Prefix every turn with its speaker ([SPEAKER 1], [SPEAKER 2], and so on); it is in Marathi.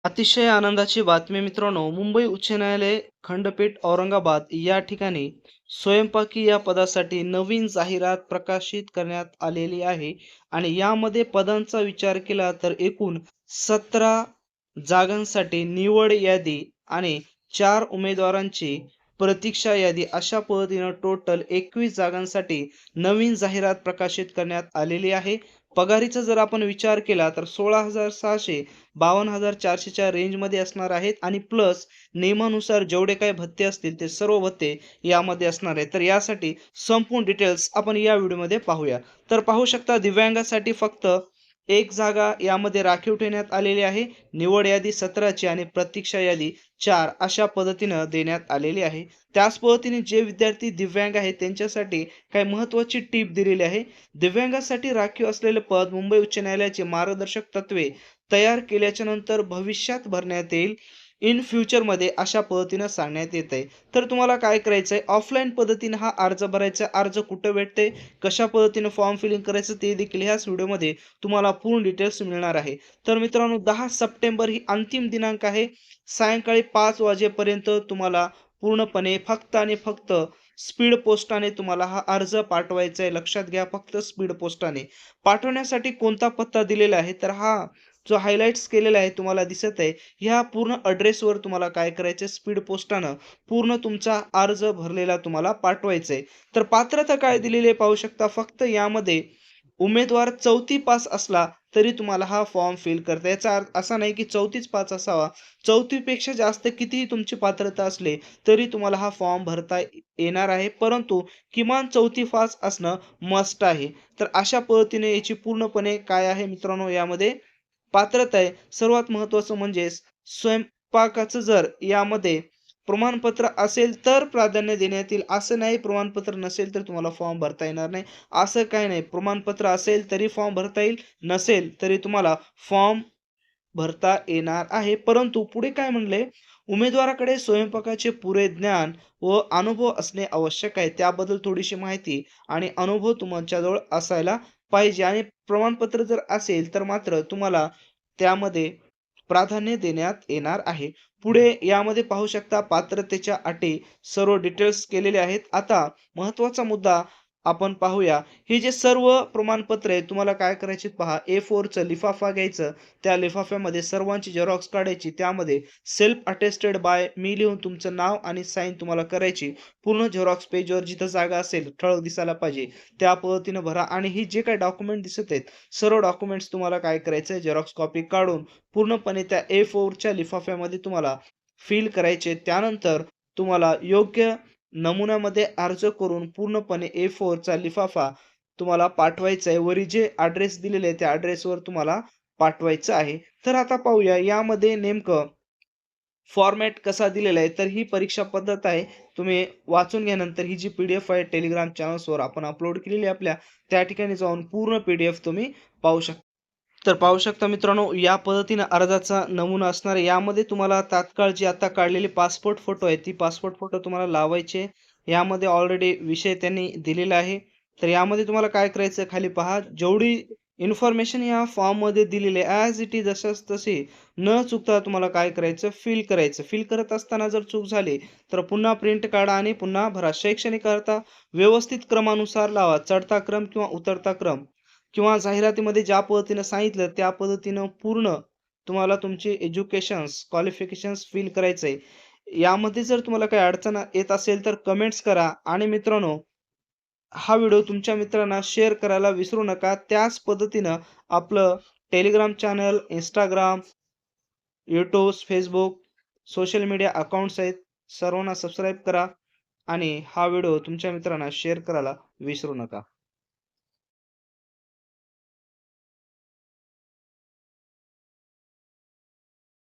[SPEAKER 1] अतिशय आनंदाची बातमी मित्रांनो, मुंबई उच्च न्यायालय खंडपीठ औरंगाबाद या ठिकाणी स्वयंपाकी या पदासाठी नवीन जाहिरात प्रकाशित करण्यात आलेली आहे आणि यामध्ये पदांचा विचार केला तर एकूण 17 जागांसाठी निवड यादी आणि 4 उमेदवारांची प्रतीक्षा यादी अशा पद्धतीनं टोटल 21 जागांसाठी नवीन जाहिरात प्रकाशित करण्यात आलेली आहे. पगारीचा जर आपण विचार केला तर 16,600 52,400 च्या रेंजमध्ये असणार आहेत आणि प्लस नियमानुसार जेवढे काही भत्ते असतील ते सर्व भत्ते यामध्ये असणार आहेत. तर यासाठी संपूर्ण डिटेल्स आपण या व्हिडिओमध्ये पाहूया. तर पाहू शकता दिव्यांगासाठी फक्त एक जागा यामध्ये राखीव ठेवण्यात आलेली आहे. निवड यादी 17 ची आणि प्रतीक्षा यादी 4 अशा पद्धतीनं देण्यात आलेली आहे. त्याच पद्धतीने जे विद्यार्थी दिव्यांग आहेत त्यांच्यासाठी काही महत्त्वाची टीप दिलेली आहे. दिव्यांगासाठी राखीव असलेले पद मुंबई उच्च न्यायालयाची मार्गदर्शक तत्वे तयार केल्याच्या नंतर भविष्यात भरण्यात येईल. इन फ्युचरमध्ये अशा पद्धतीनं सांगण्यात येत आहे. तर तुम्हाला काय करायचंय ऑफलाईन पद्धतीने हा अर्ज भरायचा. अर्ज कुठं भेटते, कशा पद्धतीने फॉर्म फिलिंग करायचं ते देखील ह्याच व्हिडिओमध्ये तुम्हाला पूर्ण डिटेल्स मिळणार आहे. तर मित्रांनो 10 सप्टेंबर ही अंतिम दिनांक आहे. सायंकाळी 5 वाजेपर्यंत तुम्हाला पूर्णपणे फक्त आणि फक्त स्पीड पोस्टाने तुम्हाला हा अर्ज पाठवायचा आहे. लक्षात घ्या फक्त स्पीड पोस्टाने. पाठवण्यासाठी कोणता पत्ता दिलेला आहे तर हा जो हायलाइट्स केलेला आहे तुम्हाला दिसत आहे ह्या पूर्ण ॲड्रेसवर तुम्हाला काय करायचं स्पीड पोस्टानं पूर्ण तुमचा अर्ज भरलेला तुम्हाला पाठवायचा आहे. तर पात्रता काय दिलेली आहे पाहू शकता. फक्त यामध्ये उमेदवार 4थी पास असला तरी तुम्हाला हा फॉर्म फिल करता. याचा अर्थ असा नाही की 4थीच पास असावा. 4थी पेक्षा जास्त कितीही तुमची पात्रता असले तरी तुम्हाला हा फॉर्म भरता येणार आहे. परंतु किमान 4थी पास असणं मस्ट आहे. तर अशा पद्धतीने याची पूर्णपणे काय आहे मित्रांनो यामध्ये पात्रता आहे. सर्वात महत्त्वाचं म्हणजे स्वयंपाकाचं जर यामध्ये प्रमाणपत्र असेल तर प्राधान्य देण्यात येईल. असं नाही प्रमाणपत्र नसेल तर तुम्हाला फॉर्म भरता येणार नाही. असं काही नाही. प्रमाणपत्र असेल तरी फॉर्म भरता येईल, नसेल तरी तुम्हाला फॉर्म भरता येणार आहे. परंतु पुढे काय म्हणले, उमेदवाराकडे स्वयंपाकाचे पुरे ज्ञान व अनुभव असणे आवश्यक आहे. त्याबद्दल थोडीशी माहिती आणि अनुभव तुमच्याजवळ असायला पाहिजे आणि प्रमाणपत्र जर असेल तर मात्र तुम्हाला त्यामध्ये प्राधान्य देण्यात येणार आहे. पुढे यामध्ये पाहू शकता पात्रतेच्या अटी सर्व डिटेल्स केलेले आहेत. आता महत्त्वाचा मुद्दा आपण पाहूया. हे जे सर्व प्रमाणपत्र आहे तुम्हाला काय करायचे पहा A4 चं लिफाफा घ्यायचं. त्या लिफाफ्यामध्ये सर्वांची झेरॉक्स काढायची. त्यामध्ये सेल्फ अटेस्टेड बाय मी लिहून तुमचं नाव आणि साइन तुम्हाला करायची. पूर्ण झेरॉक्स पेजवर जिथं जागा असेल ठळक दिसायला पाहिजे त्या पद्धतीने भरा आणि ही जे काही डॉक्युमेंट दिसत आहेत सर्व डॉक्युमेंट्स तुम्हाला काय करायचं झेरॉक्स कॉपी काढून पूर्णपणे त्या A4 च्या लिफाफ्यामध्ये तुम्हाला फिल करायचे. त्यानंतर तुम्हाला योग्य नमुन्यामध्ये अर्ज करून पूर्णपणे A4 चा लिफाफा तुम्हाला पाठवायचा आहे. वरी जे ॲड्रेस दिलेले आहे त्या ॲड्रेसवर तुम्हाला पाठवायचं आहे. तर आता पाहूया यामध्ये नेमकं फॉर्मॅट कसा दिलेला आहे. तर ही परीक्षा पद्धत आहे. तुम्ही वाचून घ्या नंतर ही जी पी-डी-एफ आहे Telegram चॅनल्सवर आपण अपलोड केलेली आहे आपल्या, त्या ठिकाणी जाऊन पूर्ण पी-डी-एफ तुम्ही पाहू शकता. तर पाहू शकता मित्रांनो या पद्धतीने अर्जाचा नमुना असणार आहे. यामध्ये तुम्हाला तात्काळ जी आता काढलेली पासपोर्ट फोटो आहे ती पासपोर्ट फोटो तुम्हाला लावायचे. यामध्ये ऑलरेडी विषय त्यांनी दिलेला आहे. तर यामध्ये तुम्हाला काय करायचं खाली पहा जेवढी इन्फॉर्मेशन या फॉर्ममध्ये दिलेली आहे ॲज इट इज जशाच तशी न चुकता तुम्हाला काय करायचं फिल करायचं. फिल करत असताना जर चूक झाली तर पुन्हा प्रिंट काढा आणि पुन्हा भरा. शैक्षणिक अर्हता व्यवस्थित क्रमानुसार लावा. चढता क्रम किंवा उतरता क्रम किंवा जाहिरातीमध्ये ज्या पद्धतीनं सांगितलं त्या पद्धतीनं पूर्ण तुम्हाला तुमचे एज्युकेशन्स, क्वालिफिकेशन्स फिल करायचंय. यामध्ये जर तुम्हाला काही अडचण येत असेल तर कमेंट्स करा आणि मित्रांनो, हा व्हिडिओ तुमच्या मित्रांना शेअर करायला विसरू नका. त्याच पद्धतीनं आपलं Telegram channel, Instagram, YouTube, Facebook social media accounts आहेत. सर्वांना सबस्क्राईब करा आणि हा व्हिडिओ तुमच्या मित्रांना शेअर करायला विसरू नका.